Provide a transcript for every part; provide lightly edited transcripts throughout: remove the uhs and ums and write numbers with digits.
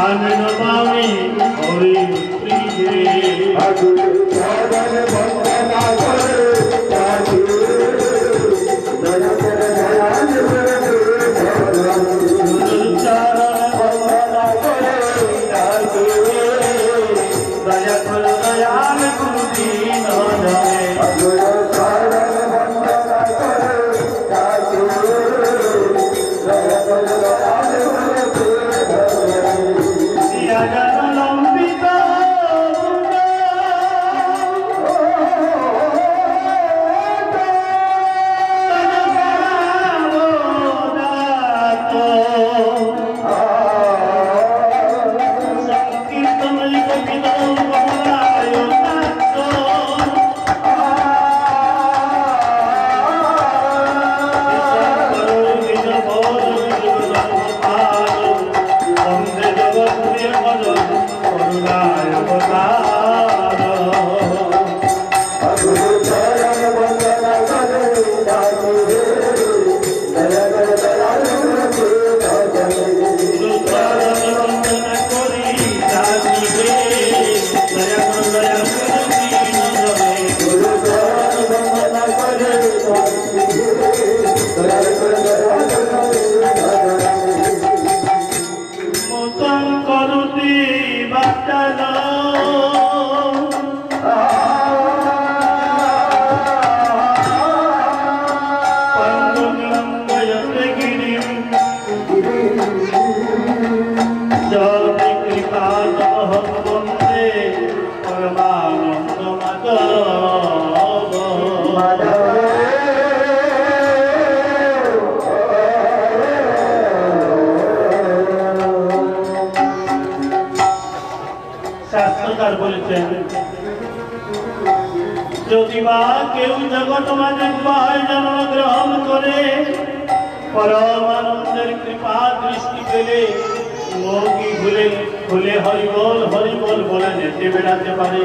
आनंद पावी हरि प्रिय अगुरु चरण वंदना करे जाति दया कर दयाल गुरु चरण वंदना करे जाति दया कर दयाल गुरु दीन जाए अगुरु चरण वंदना करे जाति दया कर दयाल गुरु दीन जाए যদি বা কেউ জগৎ মাঝে পায় জন্ম গ্রহণ করে পরমানন্দের কৃপা দৃষ্টি পেলে মুখি ভুলে ভুলে হরিবল হরিবল বলে যেতে বেড়াতে পারে।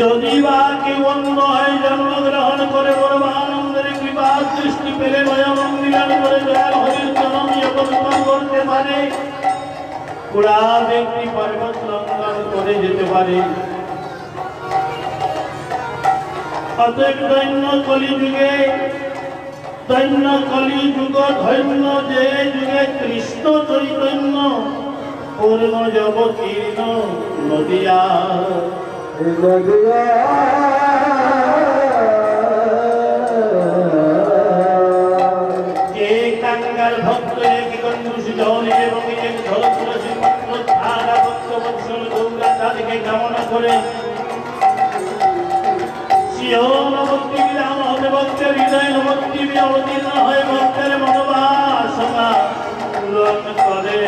যদি বা কেউ অন্ধ হয় জন্ম গ্রহণ করে পরমানন্দের কৃপা দৃষ্টি পেলে ভয়মন্দিরান করে দয়াল হরির চরণ জগৎ করতে পারে। পুরা ব্যক্তি পর্বত লঙ্ঘন করে যেতে পারে। অতএব দৈন্য কলিযুগে দৈন্য কলিযুগ ধন্য যে যুগে কৃষ্ণ চৈতন্য পূর্ণ জবতীর্ণ নদিয়া যে কাঙ্গাল ভক্ত এক গন্ধুষ জল এবং এক ধর তুলসী পত্র ধারা ভক্ত বৎসল গৌরা তাদেরকে কামনা করে ভক্তি বিধান হবে ভক্তের হৃদয় ভক্তি অবতীর্ণ হয় ভক্তের মনোবাসনা পূরণ করে।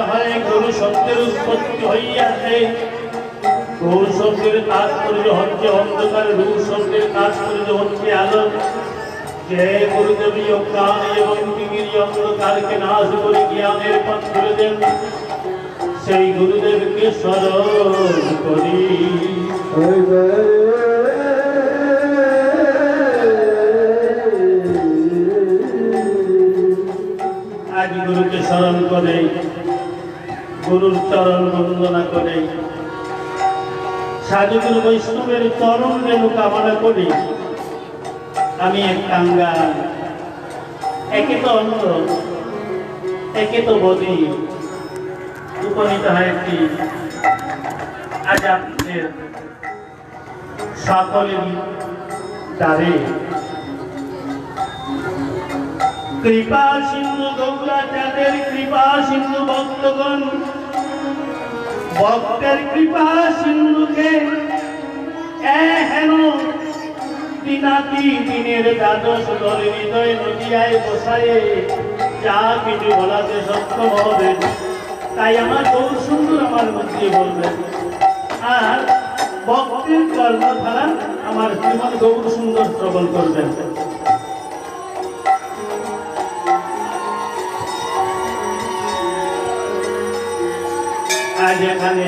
হয় গুরু শব্দের উৎপত্তি হইয়াছে। গৌর শব্দের তাৎপর্য হচ্ছে অন্ধকার, রূপ শব্দের তাৎপর্য হচ্ছে আলো। যে গুরুদেব অজ্ঞান এবং তিমির অন্ধকারকে নাশ করে জ্ঞানের পথ খুলে দেন, সেই গুরুদেবকে স্মরণ করি। আজ গুরুকে স্মরণ করে, গুরুর চরণ বন্দনা করে, সাধুগুরু বৈষ্ণবের চরণ রেণু কামনা করি। আমি এক কাঙ্গাল, একে তো অন্ধ, একে তো বদি, উপনীত হয়েছি আজ আপনাদের সকলের দ্বারে। কৃপা সিন্ধু গৌরাচার্যের কৃপা সিন্ধু ভক্তগণ, ভক্তের কৃপা সিন্ধুকে হেন দিনাতি দিনের দ্বাদশ দলে হৃদয় নদিয়ায় বসায়ে যা কিছু বলাতে সক্ষম হবে তাই আমার গৌর সুন্দর আমার মধ্যে বলবেন। আর ভক্তের কর্মধারা আমার জীবন গৌর সুন্দর শ্রবণ করবেন। আজ এখানে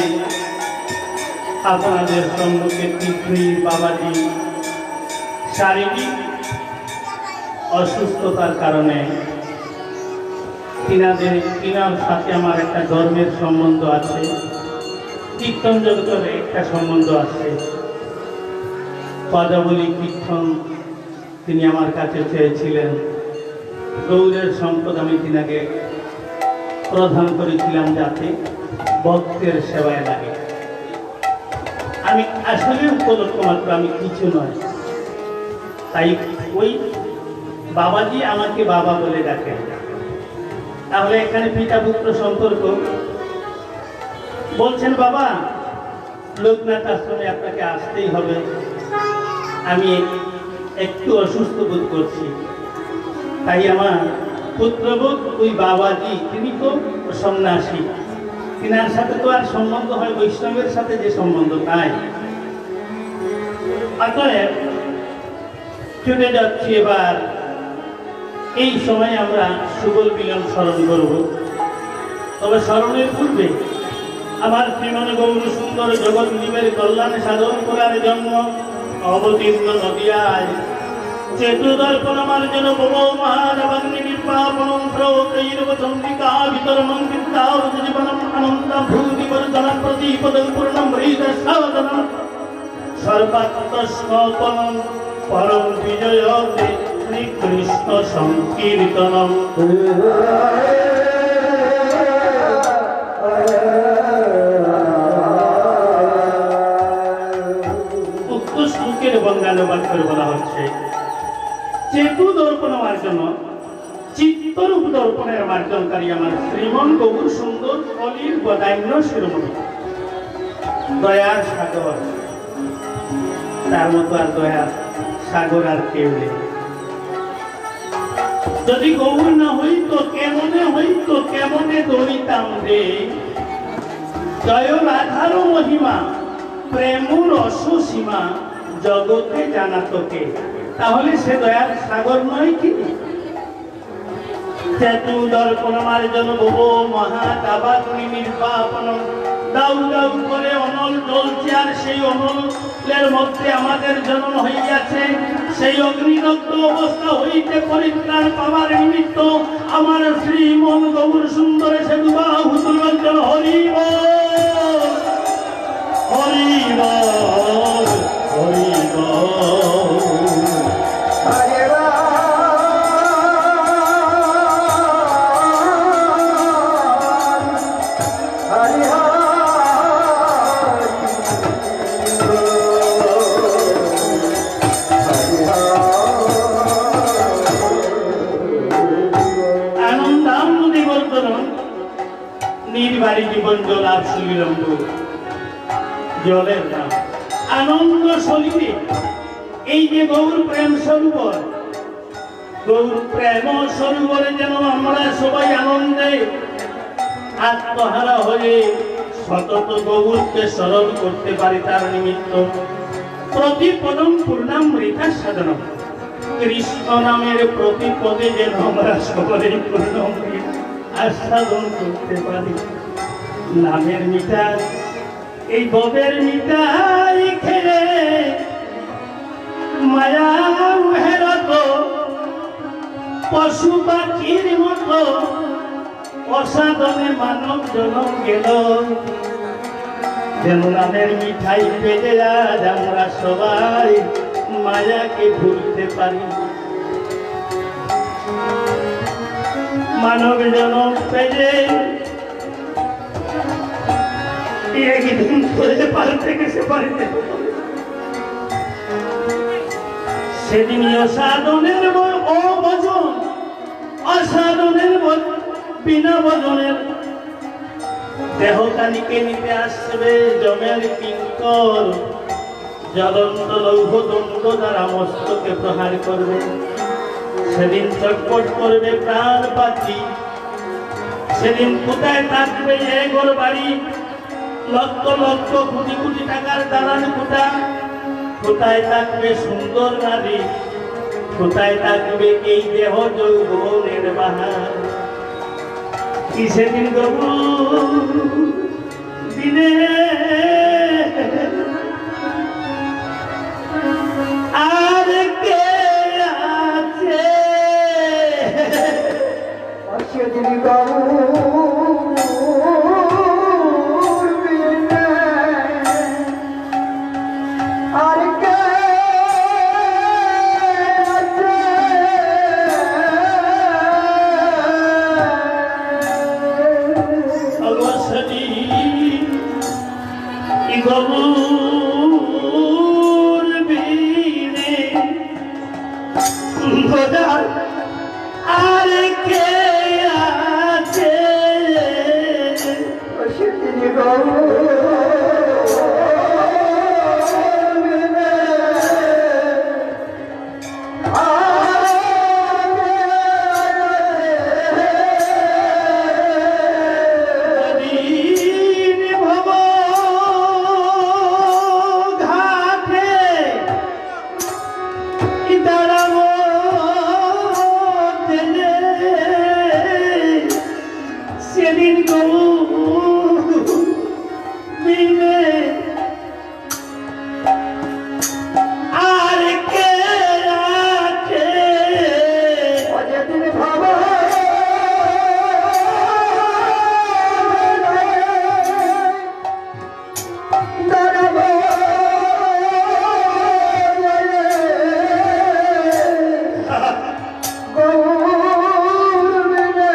আপনাদের সম্মুখে তিথির বাবাজি শারীরিক অসুস্থতার কারণে তিনার সাথে আমার একটা ধর্মের সম্বন্ধ আছে, কীর্তন জগতের একটা সম্বন্ধ আছে। পদাবলী কীর্তন তিনি আমার কাছে চেয়েছিলেন, গৌরের সম্পদ আমি তিনাকে প্রদান করেছিলাম যাতে ভক্তের সেবায় লাগে। আমি আসলে উপলক্ষ মাত্র, আমি কিছু নয়। তাই ওই বাবাজি আমাকে বাবা বলে ডাকেন। তাহলে এখানে পিতা পুত্র সম্পর্ক। বলছেন বাবা লোকনাথ আশ্রমে আপনাকে আসতেই হবে, আমি একটু অসুস্থ বোধ করছি। তাই আমার পুত্রবোধ ওই বাবাজি, তিনি তো সন্ন্যাসী, তিনার সাথে তো আর সম্বন্ধ হয় বৈষ্ণবের সাথে যে সম্বন্ধ তাই। অতএব চলে যাচ্ছি এবার। এই সময় আমরা সুবল মিলন স্মরণ করব। তবে স্মরণের পূর্বে আমার শ্রীমান গৌর সুন্দর জগৎ জীবের কল্যাণ সাধন করার জন্য অবতীর্ণ নদিয়ায় চেতুদর্পণ মার্জন ভব মহানবগ্নি নির্বাপনম প্রৌতৈরব চন্দ্রিকা বিতরণম বিদ্যাবত জীবনম অনন্ত ভূতি বর্ধনম প্রদীপদং পূর্ণম হৃদ সাধনম সর্বাত্মস্বপনম পরম বিজয়তে শ্রীকৃষ্ণ সংকীর্তনম। উক্ত শ্লোকের বঙ্গানুবাদ করে বলা হচ্ছে চেতু দর্পণ মার্জন, চিত্তরূপ দর্পণের মার্জনকারী আমার শ্রীমন গৌর সুন্দর অলির বদান্য শিরোমণি, দয়ার সাগর। তার মতো আর দয়ার সাগর আর কেউ নেই। যদি গৌর না হইতো কেমনে দৌড়িতাম রে, জয় রাধার মহিমা প্রেমুর অসীমা জগতে জানাতকে। তাহলে সে দয়ার সাগর নয় কি? চেতু দর্পণ মার্জন ভব মহাদাবাগ্নি নির্বাপন, দাউ দাউ করে অনল জ্বলছে, আর সেই অনলের মধ্যে আমাদের জন্ম হইয়াছে। সেই অগ্নিদগ্ধ অবস্থা হইতে পরিত্রাণ পাওয়ার নিমিত্ত আমার শ্রীমন গৌর সুন্দর সে দুবাহু দুর্বঞ্জন হরি বল, হরি বল, হরি বল। নির্বাড়ি জীবন জল আর সুবিলম্ব জলের নাম আনন্দ সলিলে। এই যে গৌর প্রেম সরোবর, গৌর প্রেম সরোবরে যেন আমরা সবাই আনন্দে আত্মহারা হয়ে সতত গৌরকে স্মরণ করতে পারি। তার নিমিত্ত প্রতিপদম পূর্ণামৃতা সাধন, কৃষ্ণ নামের প্রতিপদে যেন আমরা সবাই পূর্ণামৃত আস্বাদন করতে পারি। নামের মিঠাই, এই ভবের মিঠাই খেয়ে মায়া হেরত পশু পাখির মতো অসাধনে মানব জনম গেল। যেন নামের মিঠাই পেতে আজ আমরা সবাই মায়াকে ভুলতে পারি। মানব জনম পেয়ে একদিন করে পাল্টে গেছে পারিতে, সেদিন অসাধনের অভজন, অসাধনের বিনা ভজনের দেহকানিকে নিতে আসবে জমের কিঙ্কর, জ্বলন্ত লৌহ দণ্ড দ্বারা মস্তকে প্রহার করবে। সেদিন চটপট করবে প্রাণ পাখি, সেদিন কোথায় থাকবে এগোর বাড়ি, লক্ষ লক্ষ কোটি কোটি টাকার দালান কোটা, কোথায় থাকবে সুন্দর নারী, কোথায় থাকবে এই দেহ যৌবনের বাহার। কি সেদিন গবু দিনে গবুর বীরে বোঝার আর কে আছে সেদিন গৌর দিন ভব ঘাটে দাঁড়াবো সেদিন দিনে আর কে আছে যেদিন ভাবা দাঁড়াবো গৌর বিনে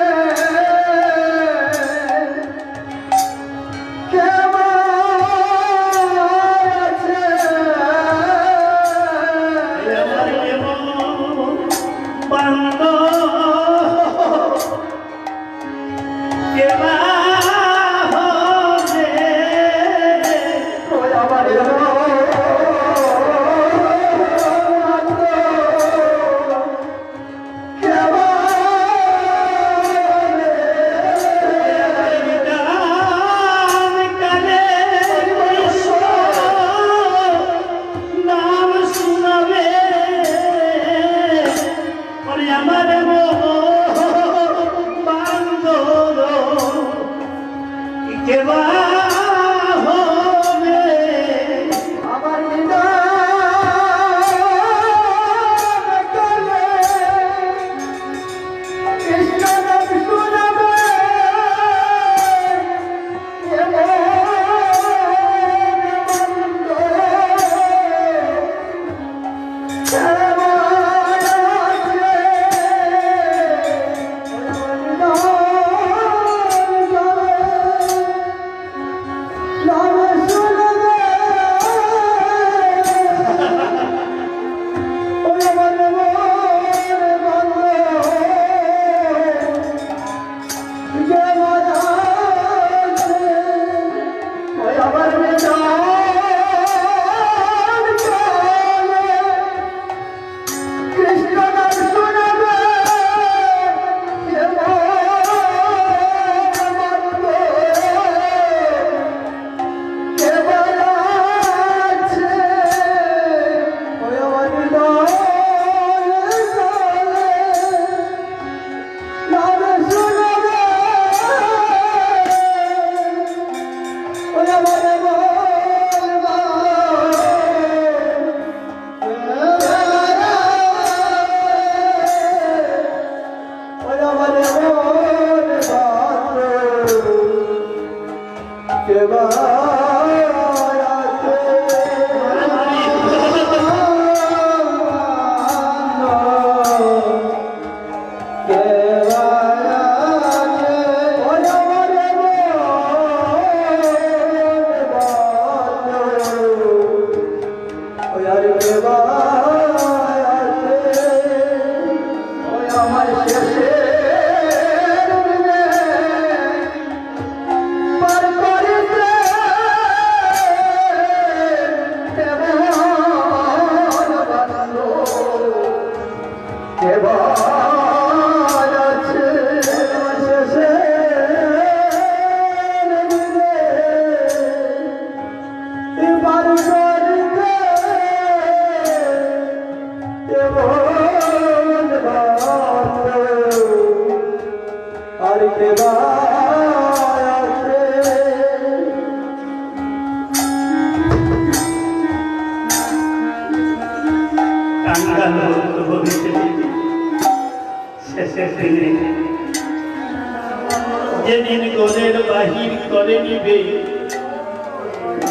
যেদিন গলের বাহির করে নিবে,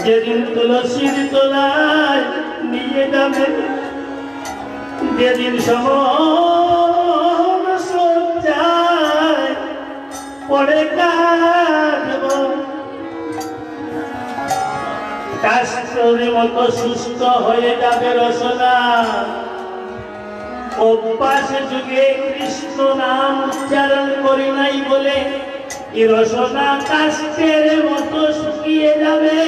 যেদিন তুলসীর তলায় নিয়ে যাবে, যেদিন সজ্জায় পড়ে কাঁদব, কাস্তের মতো সুস্থ হয়ে যাবে রসনা। অভ্যাস যুগে কৃষ্ণ নাম উচ্চারণ করি নাই বলে এই রসনা কাস্তের মতো শুকিয়ে যাবে।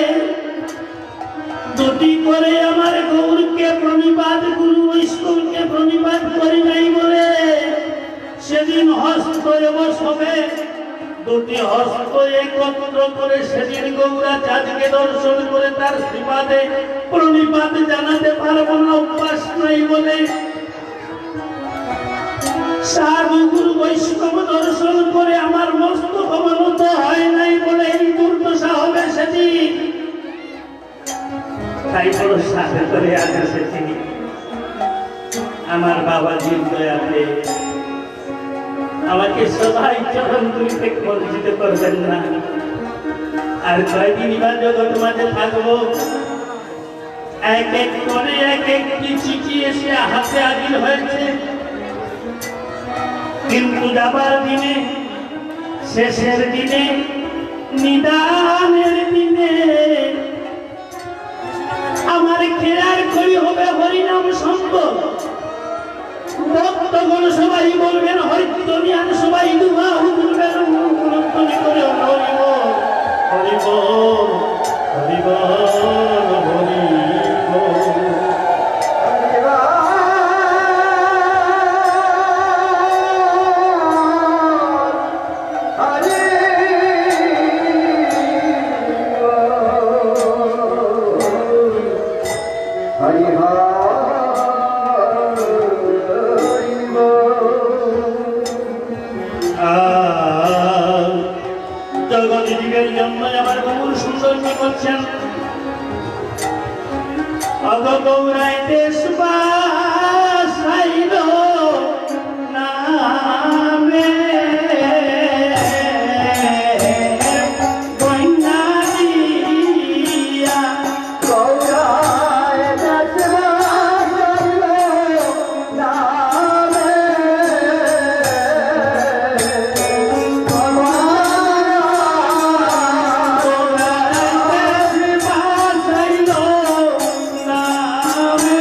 দুটি করে আমার গৌরকে প্রণিপাত, গুরু বৈষ্ণবকে প্রণিপাত করি নাই বলে সেদিন হস্ত এবস হবে। দুটি হস্ত একত্র করে সেদিন গৌরাচাঁদকে দর্শন করে তার শ্রীপাদে প্রণিপাত জানাতে পারবো না, অভ্যাস নাই বলে। সাধু গুরু বৈষ্ণব দর্শন করে আমার মস্তক অবনত হয় নাই বলে এই দুর্দশা হবে সেদিন। তাই বড় সাথে করে আজ এসেছি আমার বাবাজির দয়াতে। আমাকে সবাই চরণ তুলিতে বঞ্চিত করবেন না। আর কয়দিন বা জগৎ মাঝে থাকবো, এক এক করে এক একটি চিঠি এসে হাতে হাজির হয়েছে। কিন্তু যাবার দিনে, শেষের দিনে, নিদানের দিনে আমার খেয়ার করি হবে হরিনাম সম্ভব। ভক্তগণ সবাই বলবেন হরিধ্বনিয়ান, সবাই দুবাহু তুলবেন গুণধ্বনি করে হরিব হরিব হরিব জগৎজীবের জন্য আমার গৌর সুন্দর কি করছেন। অগ গৌরাই দেশ বাসাইল নামে বন্যা দিয়া। গৌরায় দেশ বাসাইল নামে গৌরাই দেশ বাসাইল নামে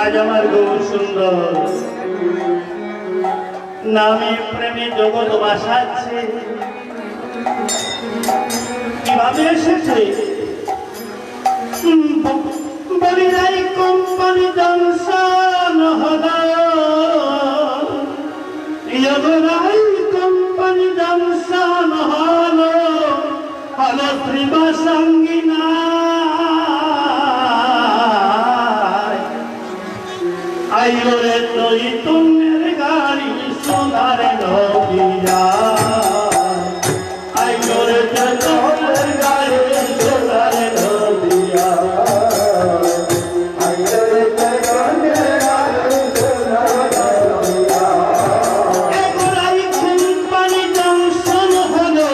আজ আমার গৌর সুন্দর নামে প্রেমে জগৎ বাসাচ্ছে কিভাবে এসেছে বলিরাই কোম্পানি জনসন হলো ইয়গরাই কোম্পানি জনসন হলো হলো শ্রীবা সঙ্গিনা আইলো রে তুই তোমার গাড়ি সোনার নদিয়া আইলো রে তোমার গাড়ি সোনার নদিয়া এগোরাই কোম্পানি জংশন হলো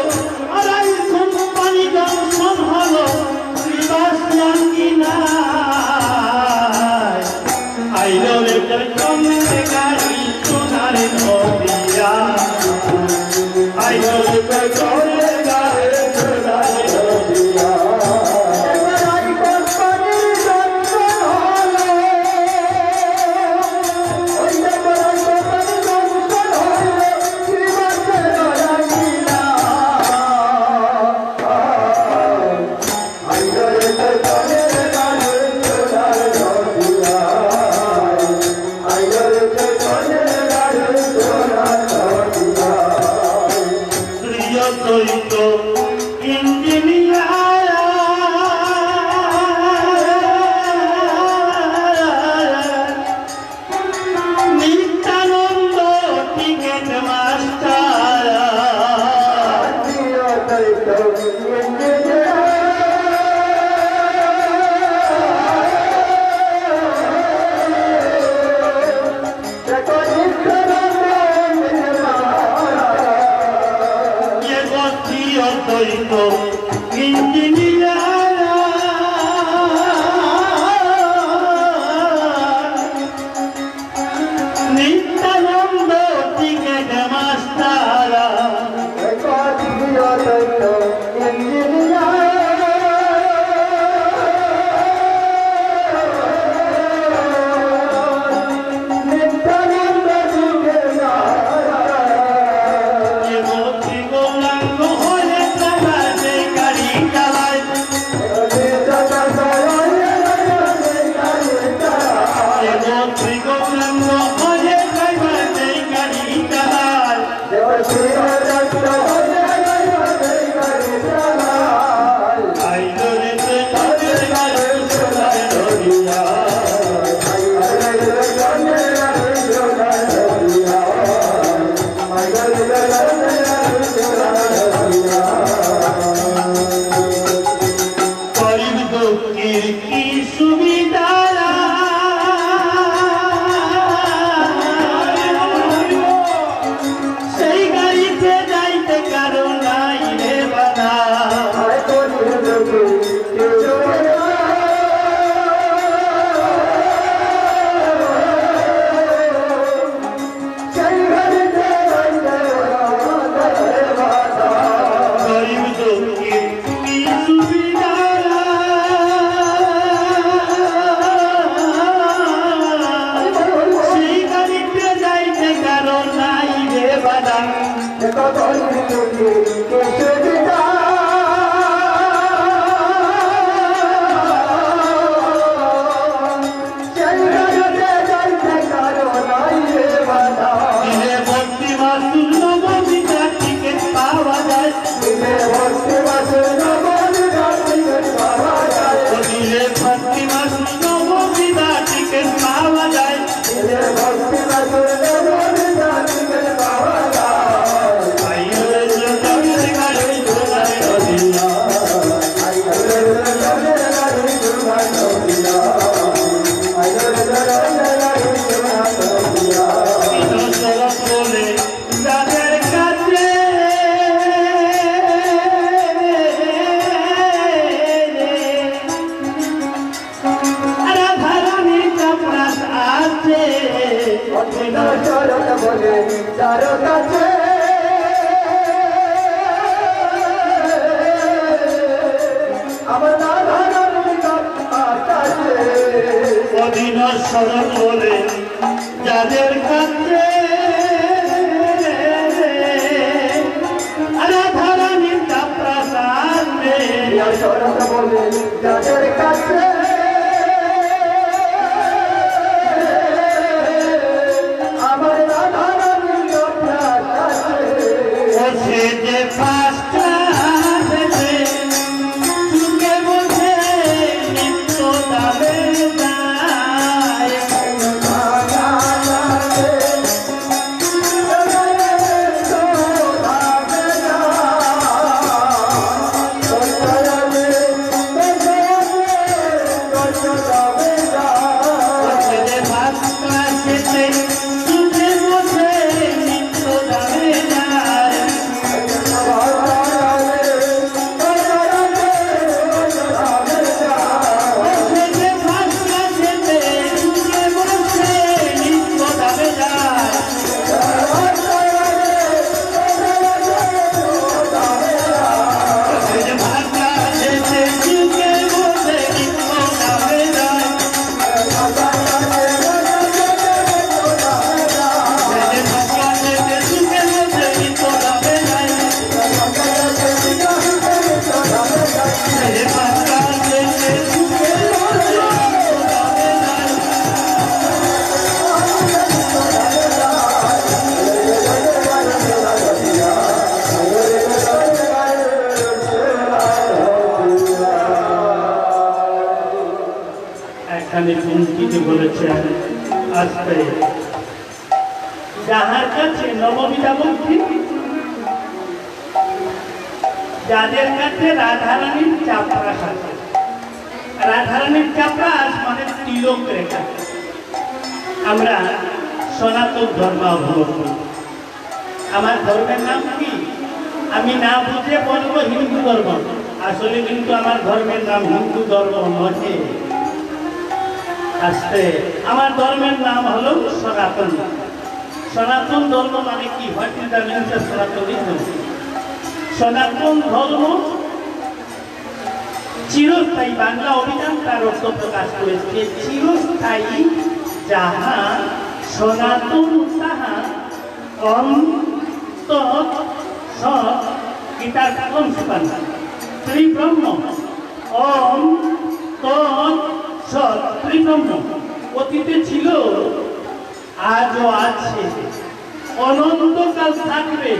আরাই কোম্পানি জংশন হলো শ্রীবাস জাঙ্গিনা আইলো রে তোমার গাড়ি সোনার নদিয়া আইলো রে তোমার গাড়ি সোনার নদিয়া আমার একদিন স্মরণ বলে যাদের কাছে রাধারানীর প্রাসাদ সরতা বলে যাদের কাছে আমার রাধারানীর প্রাসাদ সে যে পাঁচটা চুকে বসে নিত্য দামে যায় সে যে পাঁচটা সেতে চুকে বসে নিত্য দামে যায় সে যে পাঁচটা সেতে চুকে বসে নিত্য দামে যায় সে যে পাঁচটা সেতে চুকে বসে নিত্য দামে যায় সে যে পাঁচটা সেতে চুকে বসে নিত্য দামে যায় সে যে পাঁচটা সেতে চুকে বসে নিত্য দামে যায় এখানে কুন্তিতে বলেছেন আসতে যাহার কাছে নববিধা ভক্তি যাদের কাছে রাধারানীর চাপরাস আছে রাধারানীর চাপরাস মানে তিলক রেখা আমরা সনাতন ধর্ম অবলম্বন আমার ধর্মের নাম কি আমি না বুঝে বলবো হিন্দু ধর্ম আসলে কিন্তু আমার ধর্মের নাম হিন্দু ধর্ম নয় আসতে আমার ধর্মের নাম হলো সনাতন সনাতন ধর্ম মানে কি what is the meaning of Sanatanism Sanatan Dharma চিরস্থায়ী বাংলা অভিধান তার অর্থ প্রকাশ করেছে চিরস্থায়ী যাহা সনাতন তাহা অন্ত সৎ গীতার প্রথম সোপান ত্রিব্রহ্ম ওম তৎ সৎ ত্রিব্রহ্ম অতীতে ছিল আজও আছে অনন্তকাল থাকবে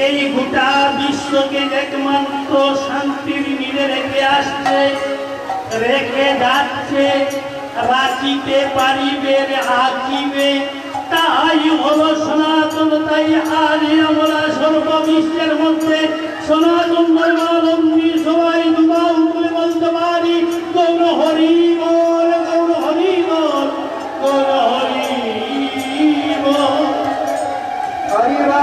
এই গোটা বিশ্বকে একমাত্র শান্তির নীড়ে রেখে আসছে রেখে যাচ্ছে রাখিতে পারিবে আঁকিবে তাই হলো সনাতন তাই আজ আমরা সর্ববিশ্বের মধ্যে সনাতন ধর্মাবলম্বী সবাই দুবা উপরে বলতে পারি গৌর হরি বল গৌর হরি বল গৌর হরি বল হরিবা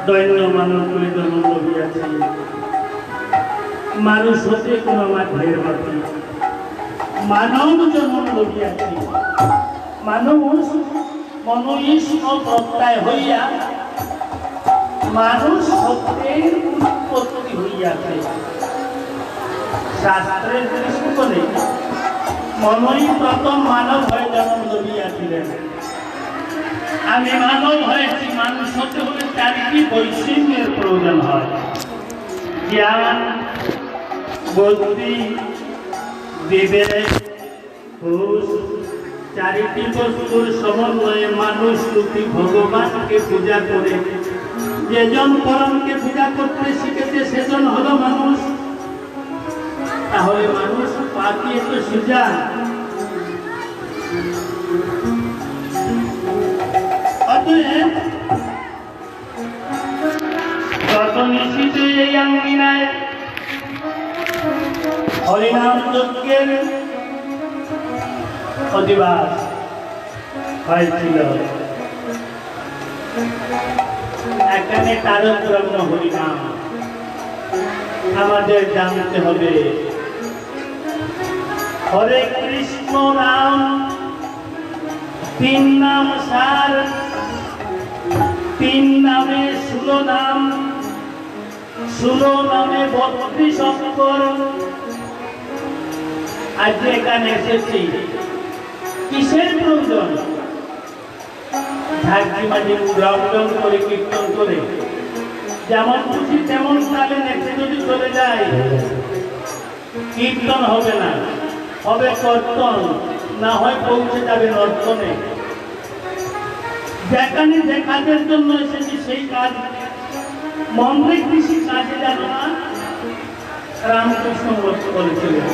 দৈন্য মানব করে জন্ম লভিয়াছে মানুষ হতে কোনো আমার ঢের বাকি মানব জন্ম লভিয়াছে মানুষ মনোইষ্ণ প্রত্যয় হইয়া মানুষ সত্যের উৎপত্তি হইয়াছে শাস্ত্রের দৃষ্টিকোণে মনই প্রথম মানব হয়ে জন্ম লভিয়াছিলেন আমি মানব হয়েছি মানুষ হতে হলে চারটি বৈষম্যের প্রয়োজন হয় জ্ঞান বুদ্ধি বিবেক হুঁশ চারিটি বস্তুর সমন্বয়ে মানুষ রূপী ভগবানকে পূজা করে যেজন পরমকে পূজা করতে শিখেছে সেজন হলো মানুষ তাহলে মানুষ পাতি একটু সুজা অতএব যত নিশ্চিত এই আঙ্গিনায় হরিনাম যজ্ঞের অধিবাস হয়েছিল এখানে তারক ব্রহ্ম হরিনাম আমাদের জানতে হবে হরে কৃষ্ণ নাম তিন নাম সার, তিন নামে 16 নাম, 16 নামে 32 অক্ষর। আজ এখানে এসেছি কিসের প্রয়োজন? ঝাঁকি মাঝে উড়াউড়ন করে কীর্তন করে যেমন খুশি তেমন তালে নেচে যদি চলে যায়, কীর্তন হবে না, হবে কর্তন, না হয় পৌঁছে যাবে নর্তনে। যেখানে যে কাজের জন্য এসেছি সেই কাজ মন্ত্রে কৃষি কাজে যেন না রামকৃষ্ণ করেছিলেন।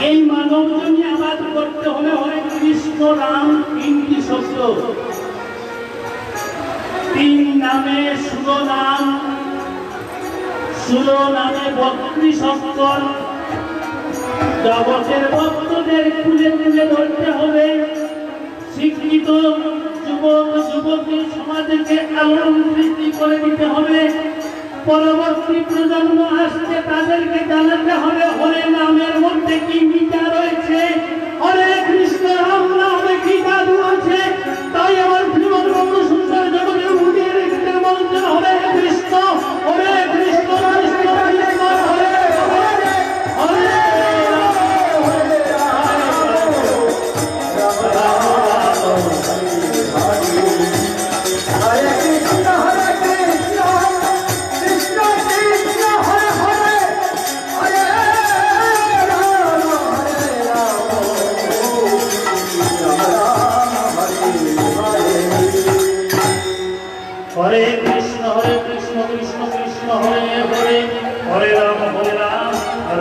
এই মানব জমি আবাদ করতে হলে হরে কৃষ্ণ রাম তিনটি শব্দ, তিন নামে 16 নাম, 16 নামে 32 অক্ষর। জগতের ভক্তদের খুলে তুলে ধরতে হবে। শিক্ষিত যুবক যুবতী সমাজকে আলোড়িত করে দিতে হবে। পরবর্তী প্রজন্ম আসছে, তাদেরকে জানাতে হবে হরে নামের মধ্যে কি মিটা রয়েছে, হরে কৃষ্ণ রাম নামে কি জাদু আছে। তাই আমার জীবন বন্ধু সুন্দর জগতে উঠিয়ে রেখে বলছেন হরে কৃষ্ণ, হরে কৃষ্ণ, কৃষ্ণ কৃষ্ণ হরে হরে, হরে হরে কৃষ্ণ হরে কৃষ্ণ, কৃষ্ণ কৃষ্ণ হরে হরে, হরে রাম হরে রাম, রাম রাম হরে হরে। হরে কৃষ্ণ কৃষ্ণ কৃষ্ণ হরে হরে, হরে রাম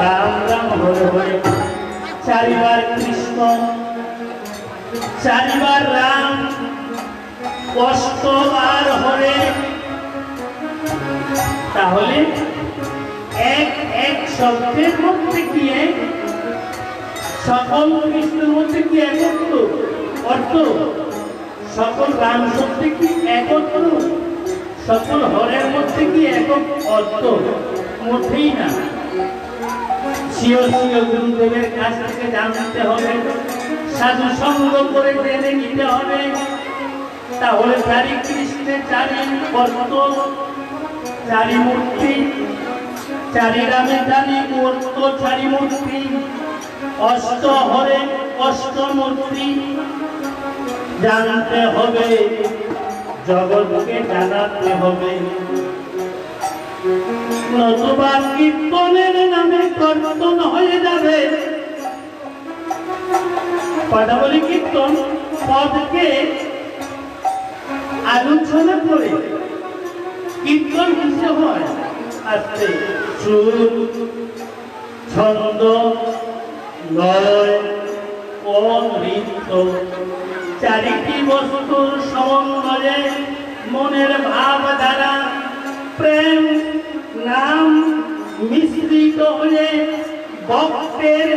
রাম রাম হরে হরে। চারিবার কৃষ্ণ, চারিবার রাম, 8বার হরে। তাহলে এক এক শব্দের মধ্যে কি এক, সকল কৃষ্ণের মধ্যে কি একত্র অর্থ, সকল রাম শব্দে কি একত্র, সকল হরের মধ্যে কি একক অর্থ, মোটেই না। সিও সিও গুরুদেবের কাছ থেকে জানতে হবে, সাধু সঙ্গ করে জেনে নিতে হবে। তাহলে চারি কৃষ্ণে চারি অর্থ, চারি মূর্তি, চারি রামে চারি অর্থ, চারি মূর্তি, অষ্ট হরে অষ্টমূর্তি জানতে হবে, জগৎকে জানাতে হবে। নতুবা কীর্তনের নামে কর্তন হয়ে যাবে। পদাবলী কীর্তন পদকে আলোচনা করে কীর্তন কিসে হয়? আস্তে সুর, ছন্দ, লয় ও নৃত্য চারিটি বস্তুর সমন্বয়ে মনের ভাব দ্বারা প্রেম নাম মিশ্রিত হয়ে ভক্তের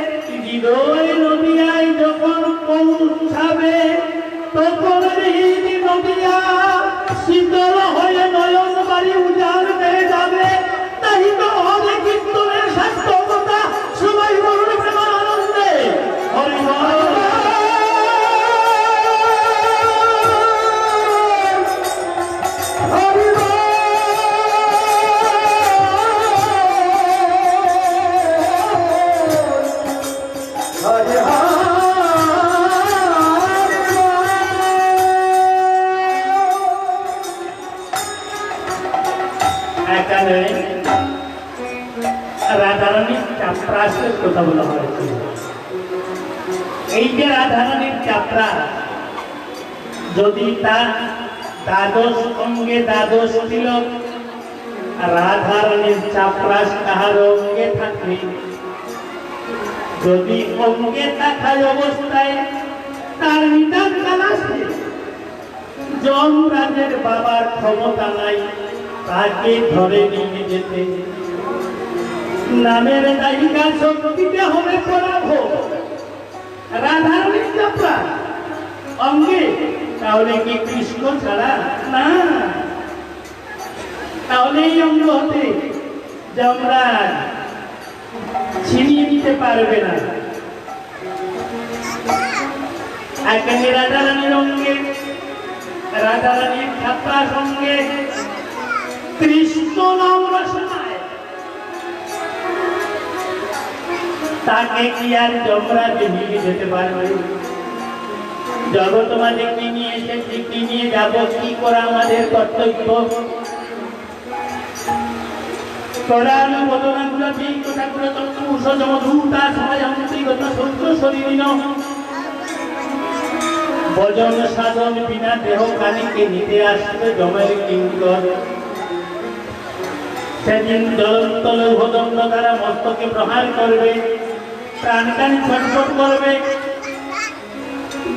হৃদয় নদিয়ায় যখন পৌঁছাবে, তখন হৃদ নদিয়া শীতল হয়ে নয়ন বাড়ি উজাড় হয়ে যাবে। তাই তো হরে কীর্তনের সার্থকতা, সবাই বলুন প্রেমানন্দে হরি বল। এখানে রাধারানীর চাপরাসের কথা বলা হয়েছে। এই যে রাধারানীর চাপরা, যদি তার দ্বাদশ অঙ্গে দ্বাদশ তিলক, রাধারানীর চাপরাস তাহার অঙ্গে থাকে, যদি অঙ্গে থাকায় অবস্থায় তার নিদান চালাচ্ছে, যমরাজের বাবার ক্ষমতা নাই তাকে ধরে নিয়ে যেতে। নামের নায়িকা শক্তিতে হবে পরাভব। রাধারানীর চাপরা অঙ্গে, তাহলে কি কৃষ্ণ ছাড়া না? তাহলে এই অঙ্গ হতে যমরাজ ছিনিয়ে নিতে পারবে না। এখানে রাধারানীর অঙ্গে রাধারানীর ছাত্রা সঙ্গে কৃষ্ণ নাম রচনায় তাকে কি আর যমরাজ নিয়ে যেতে পারবে? জগৎ মাঝে কি নিয়ে এসেছি, কি নিয়ে যাব, কি করা আমাদের কর্তব্য? করানুমোদনাগুলো ঠিক কথাগুলো চক্ষুষমধূতা সমাজমন্ত্রীগত সহ্য শরীরিণ ভজন সাধন বিনা দেহ কালীকে নিতে আসবে জমের কিঙ্কর। সেদিন জ্বলন্ত লৌহদণ্ড দ্বারা মস্তকে প্রহার করবে, প্রাণকালী ছটফট করবে।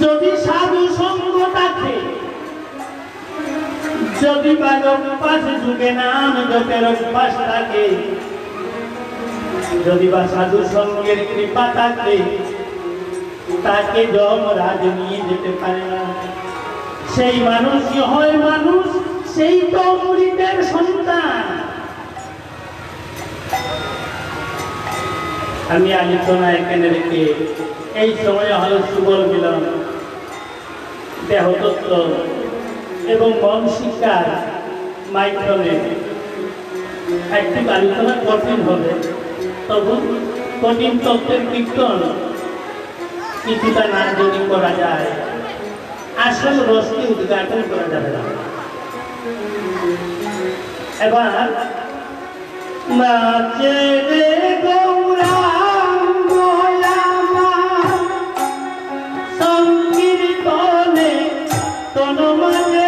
যদি সাধু সঙ্গ থাকে, যদি বা অভ্যাস যুগে নাম জপের অভ্যাস থাকে, যদি বা সাধু সঙ্গের কৃপা থাকে, তাকে যমরাজ নিয়ে যেতে পারে না। সেই মানুষই হয় মানুষ, সেই তো অমৃতের সন্তান। আমি আলোচনা এখানে রেখে এই সময় হলো সুবল মিলন, দেহতত্ত্ব এবং মন শিক্ষার মাধ্যমে একটি আলোচনা কঠিন হবে, তবু কঠিন তত্ত্বের কীর্তন কিছুটা না যদি করা যায়, আসল রসকে উদ্ঘাটন করা যাবে না। এবার নাচে রে গৌরাঙ্গ আমার সংকীর্তনে তনমানে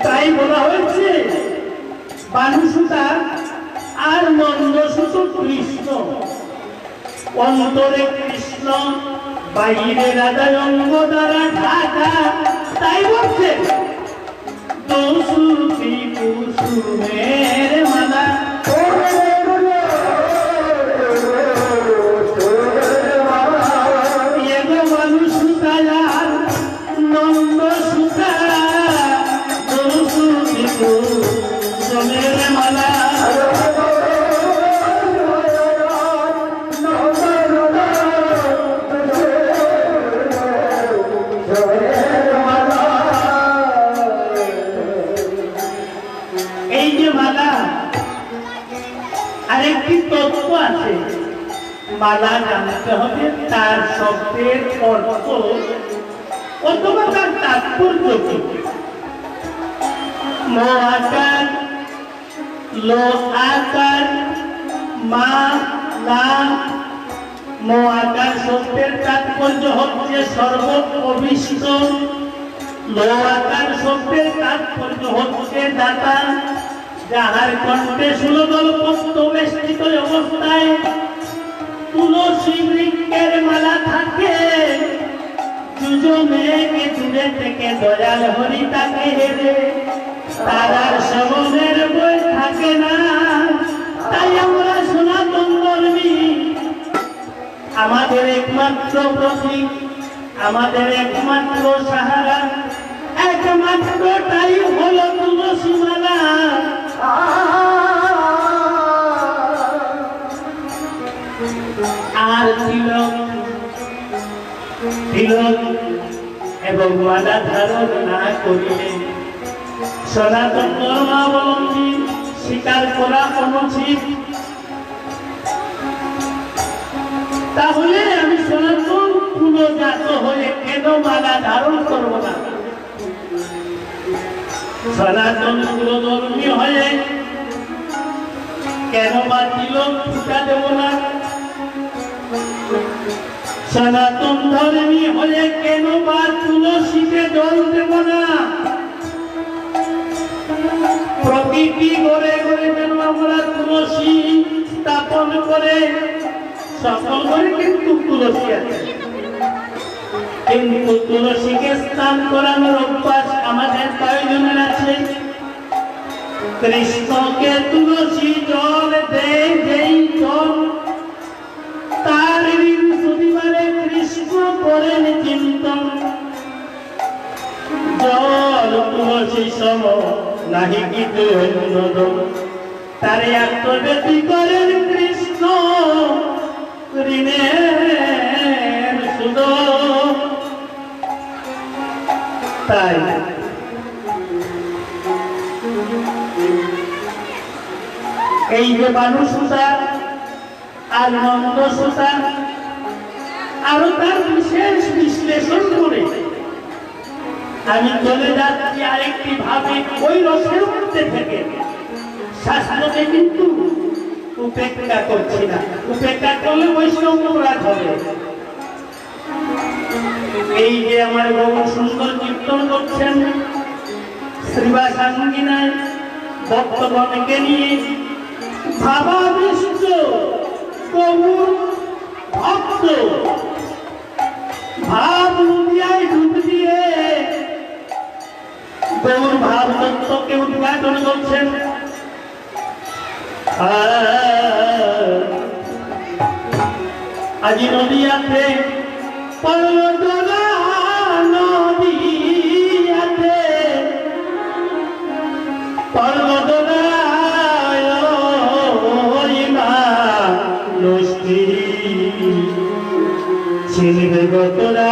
তাই বলা হয়েছে বানুসুতা আর নন্দসুত কৃষ্ণ, অন্তরে কৃষ্ণ বাইরে রাজা অঙ্গ দ্বারা ঢাকা, তাই বলছে দোষী কুসুমের মালা। এগো মানুষ সুতায়ার নন্দ সুতা, দোষী কুসুমের মালা। এই যে মালা, আরেকটি তত্ত্ব আছে, মালা জানতে হবে তার শব্দের অর্থ অথবা তার তাৎপর্য কি। ম আকার, ল আকার, মা লা। ম আকার শব্দের তাৎপর্য হচ্ছে সর্বপ্রবিষ্ট, ল আকার শব্দের তাৎপর্য হচ্ছে দাতা, যাহার কণ্ঠে সুলদল পদ্ম বেষ্টিত অবস্থায় তুলসী বৃক্ষের মালা থাকে। দুজনেকে দূরে থেকে দয়াল হরি তাকে হেরে, তারার শ্রবণের বই থাকে না। তাই আমরা সনাতন ধর্মী, আমাদের একমাত্র প্রতীক, আমাদের একমাত্র সাহারা, একমাত্রটাই হলো তুলসী মালা। আর তিলক, তিলক এবং মালা ধারণ না করিলে সনাতন ধর্মাবলম্বী স্বীকার করা অনুচিত। তাহলে আমি সনাতন পুনর্জাত হয়ে কেন মালা ধারণ করব না? সনাতন কুলধর্মী হয়ে কেন বা তিলক ফুটা দেব না? সনাতন ধর্মী হয়ে কেন বা তুলসীতে জল দেব না? প্রকৃতি ঘরে ঘরে যেন আমরা তুলসী স্থাপন করে, সকল ঘরে কিন্তু তুলসী আছে, কিন্তু তুলসীকে স্নান করানোর অভ্যাস আমাদের কয়জনের আছে? কৃষ্ণকে তুলসী জল দেয়, যেই জল তার বৃহস্পতিবারে কৃষ্ণ করেন চিন্তন। জল তুলসী সম নাহি কিছু অন্যতম, তারে আত্মব্যক্তি করেন কৃষ্ণ ঋণের সুদ। তাই এই যে বানু সুতা আর নন্দ সুতা, আরো তার বিশেষ বিশ্লেষণ করে আমি চলে যাচ্ছি আরেকটি ভাবে ওই রসের মধ্যে থেকে। শাস্ত্রকে কিন্তু উপেক্ষা করছি না, উপেক্ষা করলে বৈষ্ণব অপরাধ হবে। এই যে আমার বহু সুন্দর কীর্তন করছেন শ্রীবাসাঙ্গিনায় ভক্তগণকে নিয়ে, ভাবাবিষ্ট প্রভুর ভক্ত ভাব নদিয়ায় ডুব দিয়ে গৌর ভাব তত্ত্বকে উদ্ঘাটন করছেন। আজি নদিয়াতে পর্বতলা, নদিয়াতে পর্বতলা নষ্টি ছিলবে গতরা।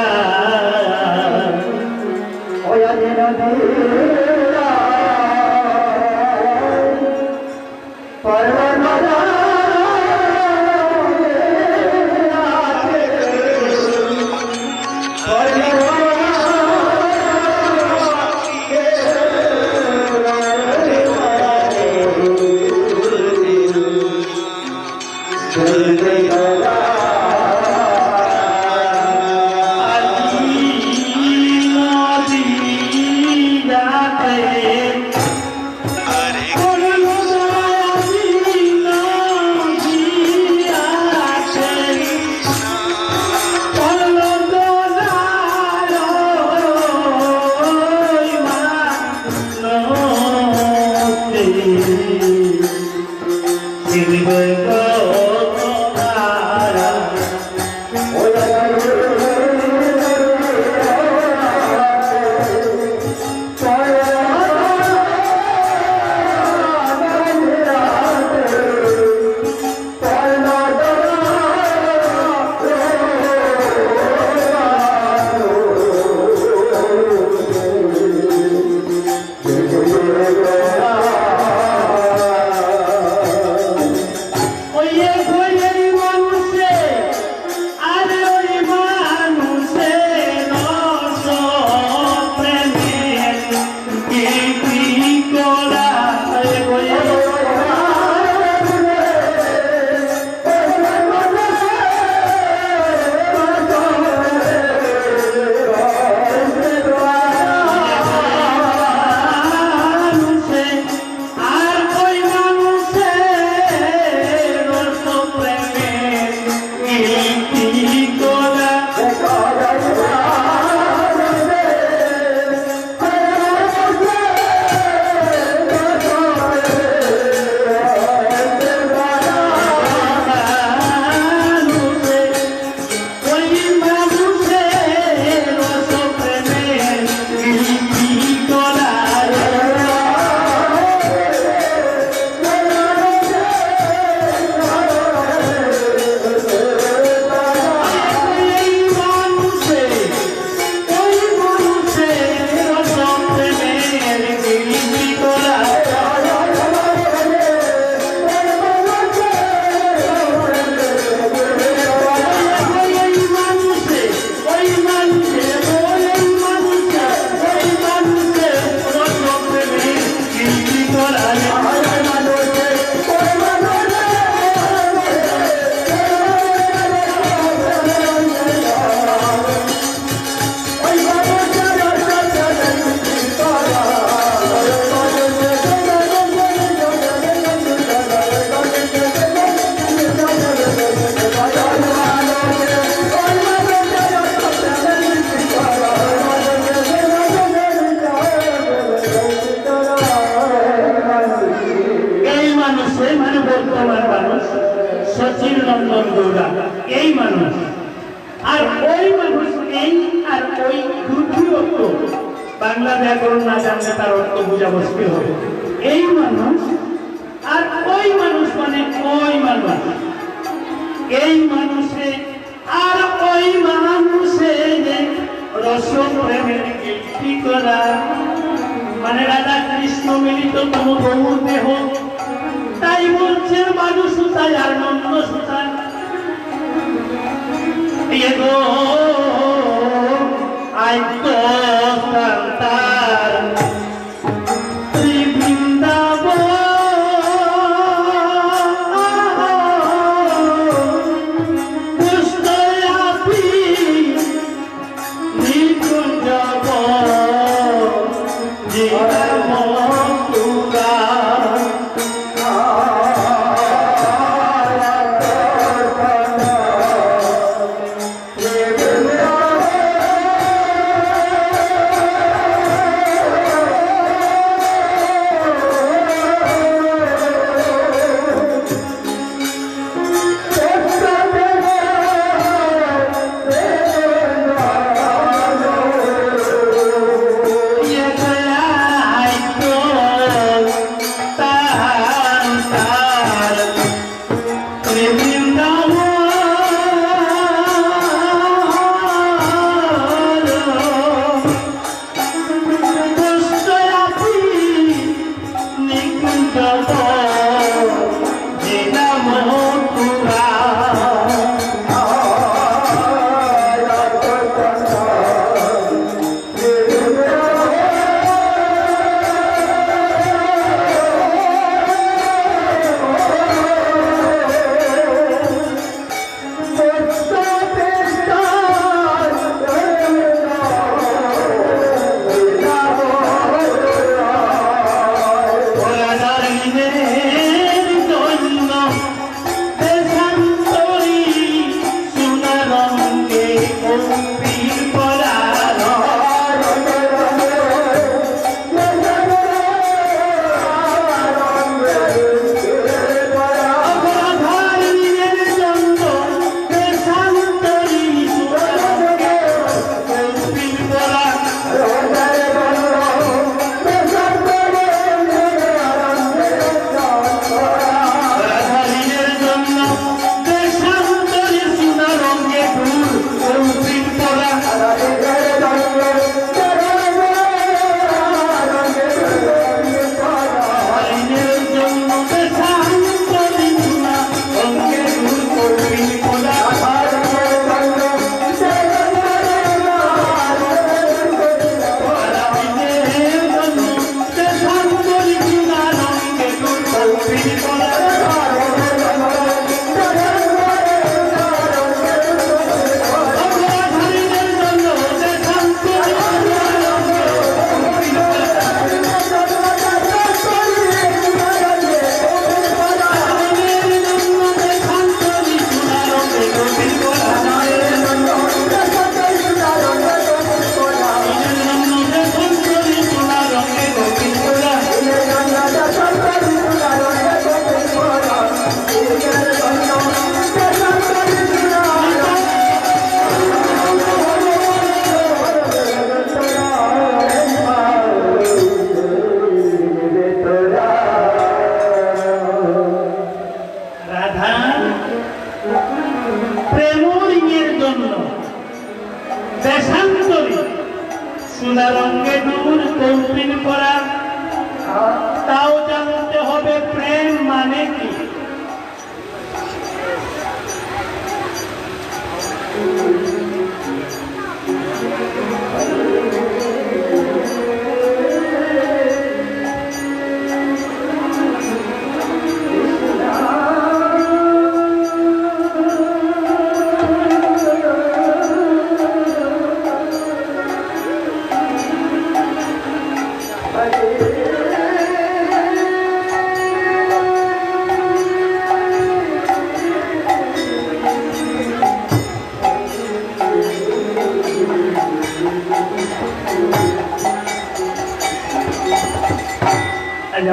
বাংলা ব্যাকরণ না জানলে তার অর্থ বোঝা মুশকিল হবে। এই মানুষ আর ওই মানুষ মানে ওই মানুষ, এই মানুষে আর ওই মানুষে রস প্রেমের গীতি করা, মানে রাধা কৃষ্ণ মিলিত তম গৌর দেহ, তাই বলছে মানুষ তাই আর নন্দ সুতান গো আইত তার সোনা রঙে ডুর কৌপিন করা, তাও জানতে হবে প্রেম মানে কি।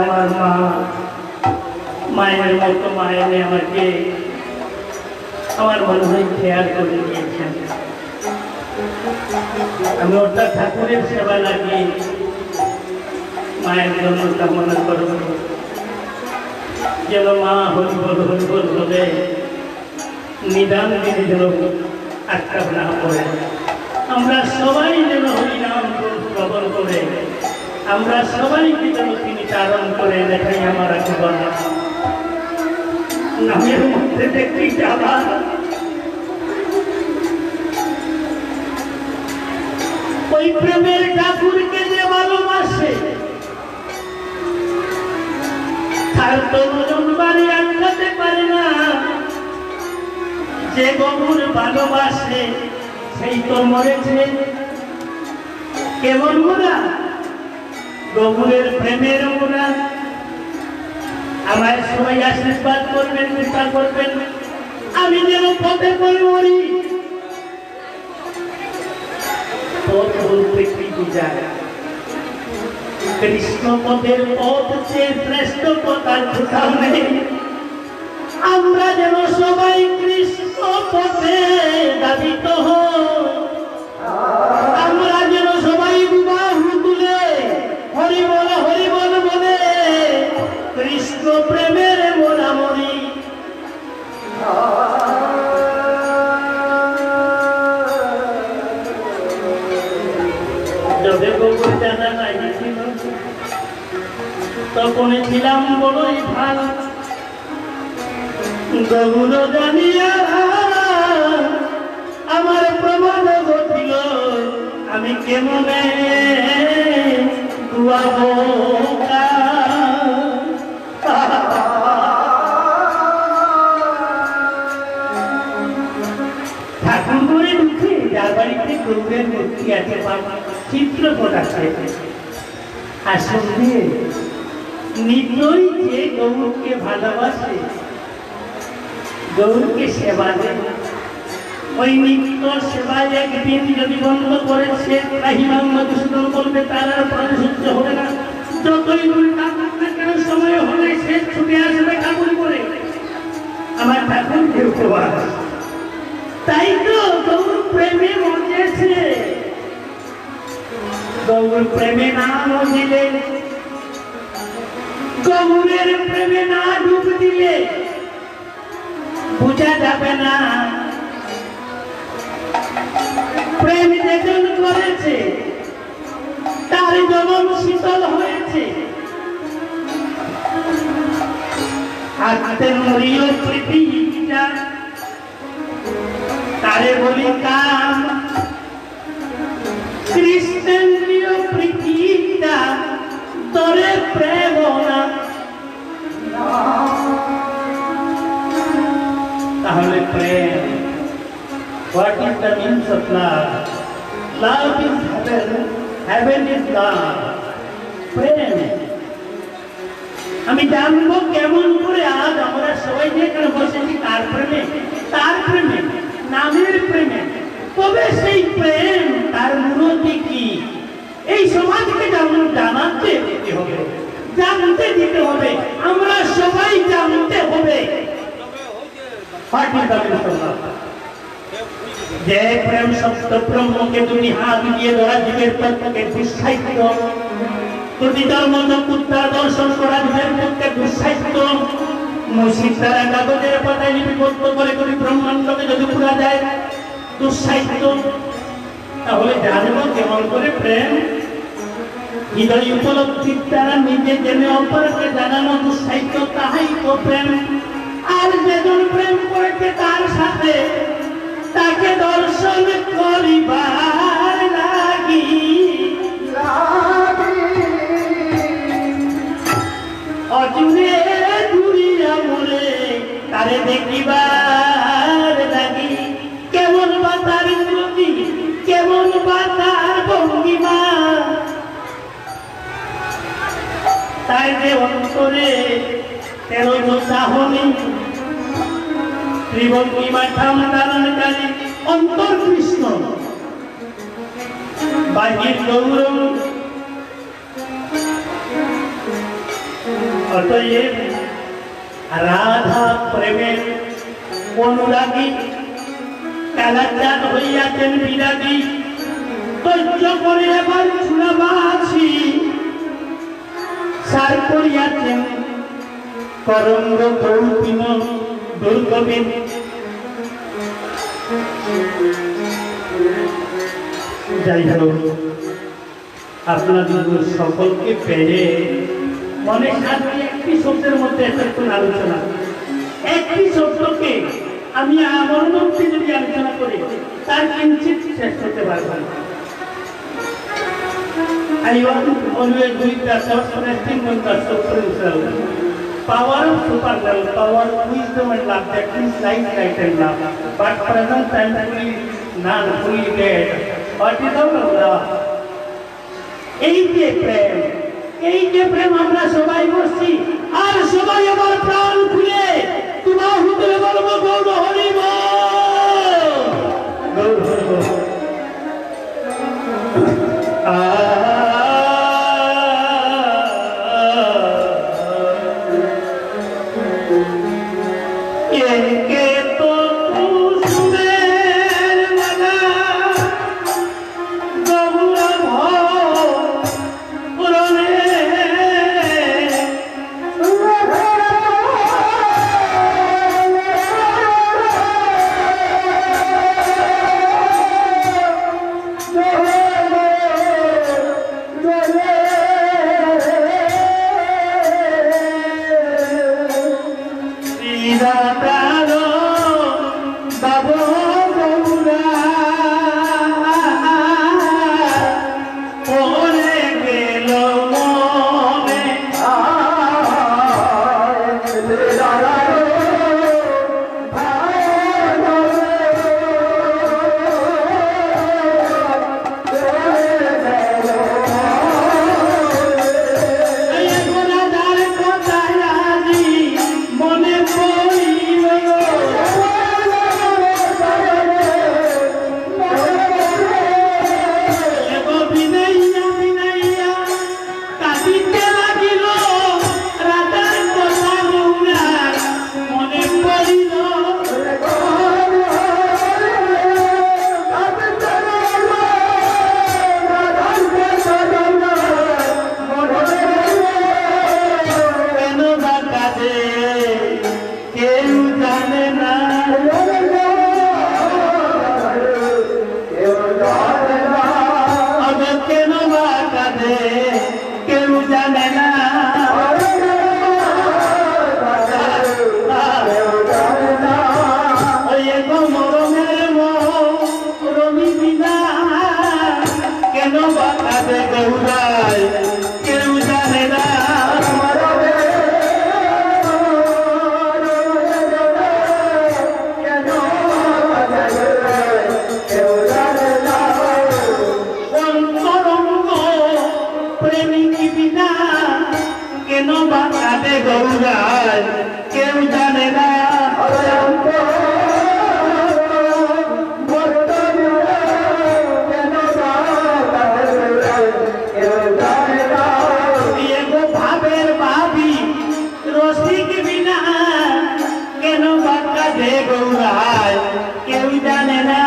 আমার মা মায়ের মতো মায়ের আমাকে আমার মনে হয় খেয়াল করে দিয়েছেন। আমি ওটা ঠাকুরের সেবা লাগিয়ে মায়ের জন্য কামনা করব যেন মা হরিবল বলে নিদান দিনে যেন আটকাব না পড়ে। আমরা সবাই যেন হরিনাম শ্রবণ করে আমরা সবাইকে যেন তিনি চারণ করে দেখাই আমার জীবন নামের মধ্যে দেখি যাবা ওই প্রেমের ঠাকুরকে যে ভালোবাসে তার তো ওজন বাড়ি আটকাতে পারে না। যে গরুর ভালোবাসে সেই তো মরেছে। কেমন মোরা? গরুরের প্রেমের মোরা। আমার সবাই আশীর্বাদ করবেন, কৃপা করবেন, আমি যেন পথে করে মরি। পথ বলতে কি বুঝায়? কৃষ্ণ পথের পথ চেয়ে শ্রেষ্ঠ পথ আর কোথাও নেই। আমরা যেন সবাই কৃষ্ণ পথে দাবিত হই। আমরা যেন সবাই বাহু তুলে হরি বল বলে কৃষ্ণ প্রেমের মোরামরি। যবে গোবর জানা নাই ছিল তখন ছিলাম বড়ই ভালো। গৌর জানিয়া আমার প্রমাণ ঘটিল আমি কেমনে দুয়াবো ঠাকুর করে দুঃখে যার বাড়িতে গৌরের মূর্তি আছে চিত্রপট আছে আসলে নিত্যই যে গৌরকে ভালোবাসে গৌরকে সেবা দেয় ওই নিত্য সেবায় একদিন যদি বন্ধ করে সে রাহিমাম মধুসূদন বলবে তার আর প্রাণে সহ্য হবে না। যতই দূরে থাকুক না কেন সময় হলে সে ছুটে আসবে ঠাকুর করে আমার ঠাকুরকে উপবাস। তাই তো গৌর প্রেমে মজেছে। গৌর প্রেমে না মজিলে গৌরের প্রেমে না ডুব দিলে বুঝা যাবে না প্রেম যেজন করেছে তার জনম শীতল হয়েছে। হাতের মরিও পৃথিবীটা তারে বলি কাম কৃষ্ণেন্দ্রীয় পৃথিবীটা তরে প্রেম না। তাহলে প্রেম what is the means of love? Love is heaven, heaven is love. প্রেম আমি জানবো কেমন করে আজ আমরা সবাই যেখানে বসেছি তার প্রেমে নামের প্রেমে। তবে সেই প্রেম তার মূলটি কি এই সমাজকে যেমন জানাতে দিতে হবে জানতে দিতে হবে আমরা সবাই জানতে হবে। যে প্রেম সত্য ব্রহ্মকে তুমি হাত দিয়ে ধরা জীবের তত্ত্বকে দুঃসাহিত্য প্রতিটার মতো কুত্তার দর্শন করা জীবের পক্ষে দুঃসাহিত্য মসজিদ দ্বারা কাগজের পাতায় লিপিবদ্ধ করে করি ব্রহ্মাণ্ডকে যদি পুরা যায় দুঃসাহিত্য। তাহলে জানবো কেমন করে প্রেম হৃদয় উপলব্ধির দ্বারা নিজে জেনে অপরকে জানানো দুঃসাহিত্য তাহাই তো প্রেম। আর যেজন প্রেম করেছে তার সাথে তাকে দর্শন করিবার লাগি অজুনে দূরিয়া মরে তারে দেখিবার লাগি কেমন বা তার গতি কেমন বা তার ভঙ্গিমা। তাই যে অন্তরে তেরো চাহনি ত্রিভঙ্গিমা ঠাম ধারণকারী অন্তর কৃষ্ণ বাহির গৌর। অতএব রাধা প্রেমের অনুরাগী কালাচার হইয়াছেন বিরাগী ধৈর্য করে এবার ছুড়াবাসি সার করিয়াছেন করঙ্গ কৌপিন দুর্গবিন। যাই হোক, আপনাদের সকলকে পেয়ে মনে শান্তি একটি শব্দের মধ্যে এতক্ষণ আলোচনা, একটি শব্দকে আমি আমার মধ্যে যদি আলোচনা করি তার কিঞ্চিত শেষ করতে পারব না। I want to always do it as a resting on the supreme self. Power of supernal, power of wisdom and love, that means light, light and love. But present time fully none, fully dead. What is our love? এই যে প্রেম আমরা সবাই বসছি, আর সবাই আমার প্রাণ খুলে তোমার হুদরে বলবো গৌর হরিব, গৌর হরিব। একে তো কুসুমের মালা গৌরব পুরনে, কেউ জানে না। ভাবের ভাবি রসিক বিনা কেন বাঁকা দে গৌরায়, কেউ জানে না।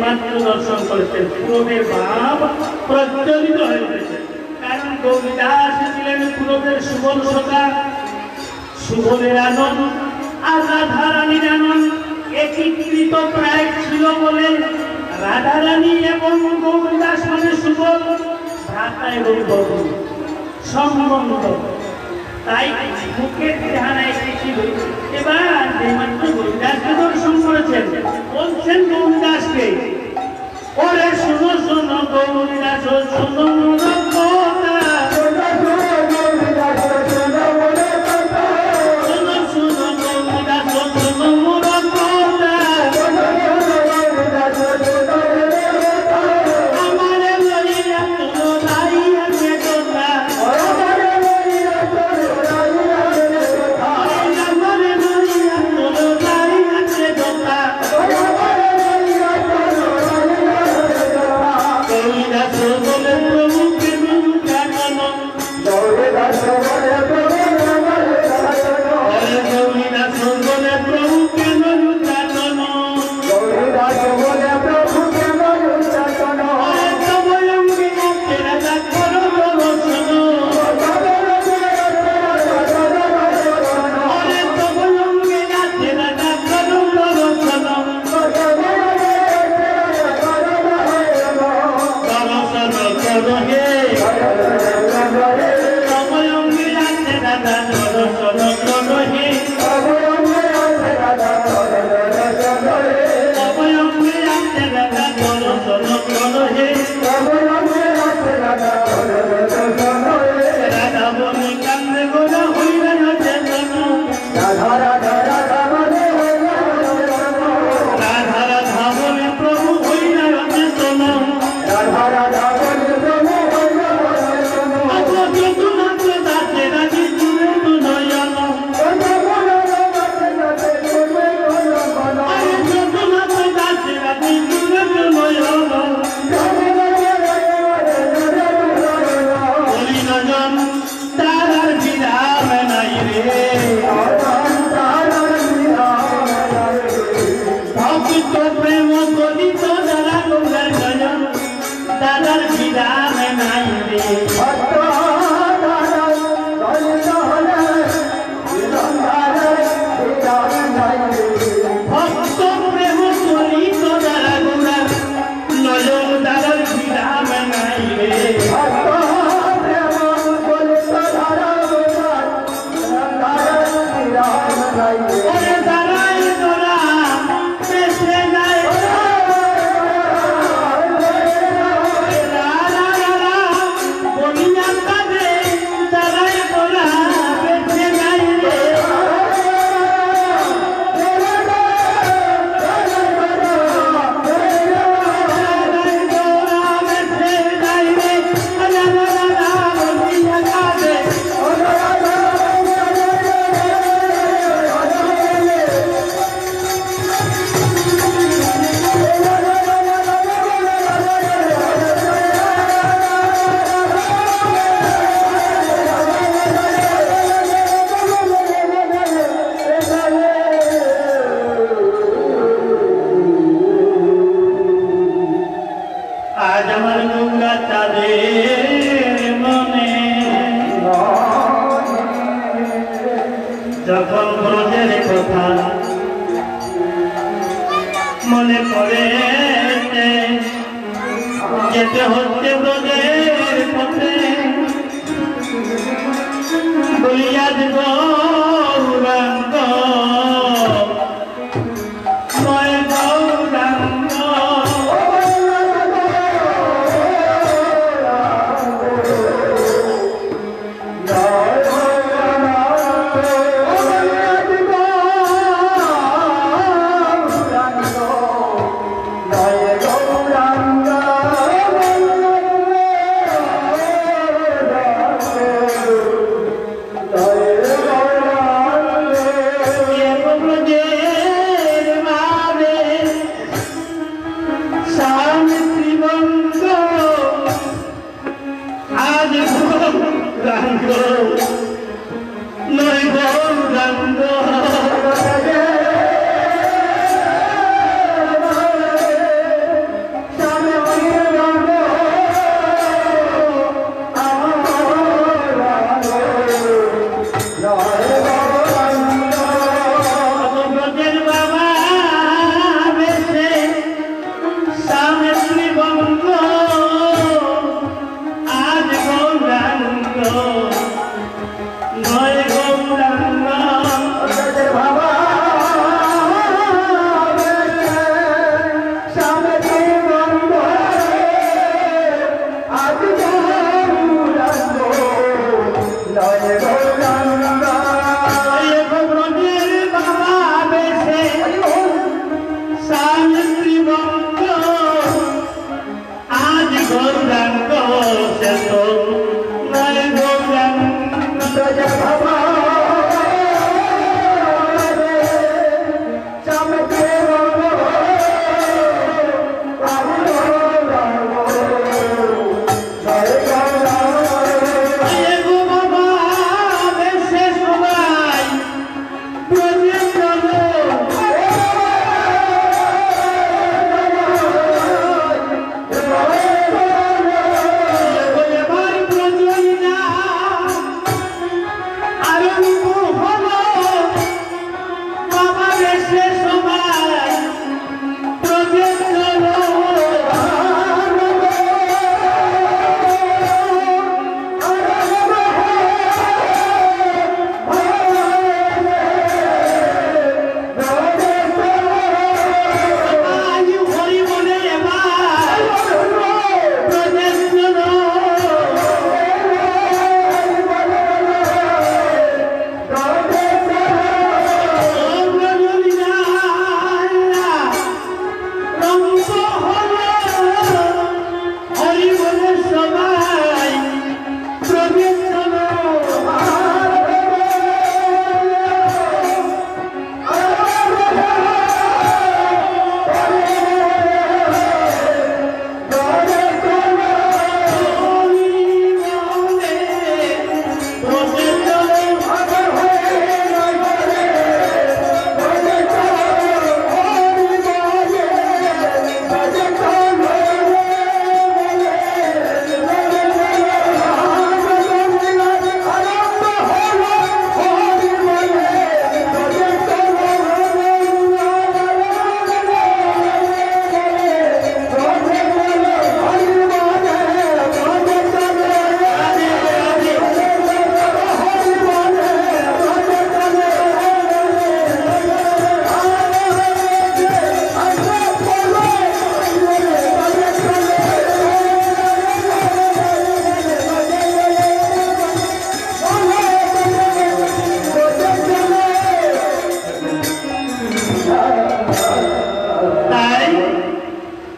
মাত্র দর্শন করেছেন পূরবের ভাব প্রজ্বলিত হয়ে উঠেছে। কারণ গৌরীদাস ছিলেন পূরবের সুবল সখা, সুবলের আনন্দ আর রাধা রানীর আনন্দ একীকৃত প্রায় ছিল বলে রাধা রানী এবং গৌরীদাস মানে সুবল ভ্রাতা এবং বধূ সম্বন্ধ, তাই মুখের চেহারা একটি ছিল। এবার যেমাত্র গৌরীদাসকে দর্শন করেছেন বলছেন গৌরীদাসকে, ওরে রাধা রাধা রাধা বলে রাধা রাধা বলে প্রভু হইলা অচেতন রাধা রাধা বলে প্রভু যদুনাথ দাসে রাজি তুলে তু নয়ন আরে যদুনাথ দাসে রাজি তুলে তু নয়ন বলি নজন তারার বিরাম নাই রে ভক্ত প্রেম করিত যারা গৌরার নয়ন তারার বিরাম নাই রে ভক্ত প্রেম করিত যারা গৌরার নয়ন তারার বিরাম নাই রে ওরে দাঁড়ায় তোরা বেঁচে যায় বলিয়া তাদের দাঁড়ায় তোরা বেঁচে যায় রে দাঁড়ায় তোরা বেঁচে যায় রে বলিয়া তাদের আজ আমার গঙ্গা চাঁদের মনে যখন ব্রজের কথা মনে পড়ে যেতে হচ্ছে ব্রজের পথে বলিয়া দেব গৌরাঙ্গ ময় গৌরাঙ্গ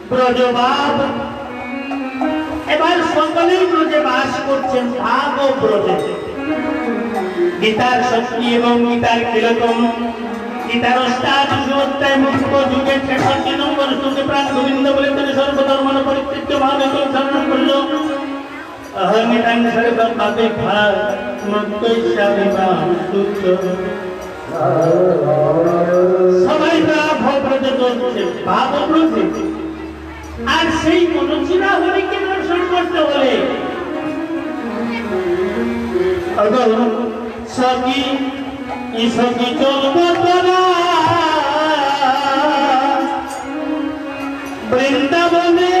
ব্রজবাব এবার সকলেই ব্রজে বাস করছেন ভাব ও ব্রজে গীতার শক্তি এবং গীতার কিরকম গীতার অষ্টাদশ অধ্যায় মুখ্য যুগের ৬৬ নম্বর শ্লোকে প্রাণ গোবিন্দ বলে তিনি সর্বধর্ম পরিত্যক্ত ভাবে শরণ করল অহমিতাং সর্বং পাপেভ্যা মুক্তৈষ্যামি মাং শুদ্ধ। সবাই ভাবব্রজে চলছে ভাবব্রজে আর সেই মনোচিরা হরিকে দর্শন করতে হলে সখী সখী চলব তোরা বৃন্দাবনে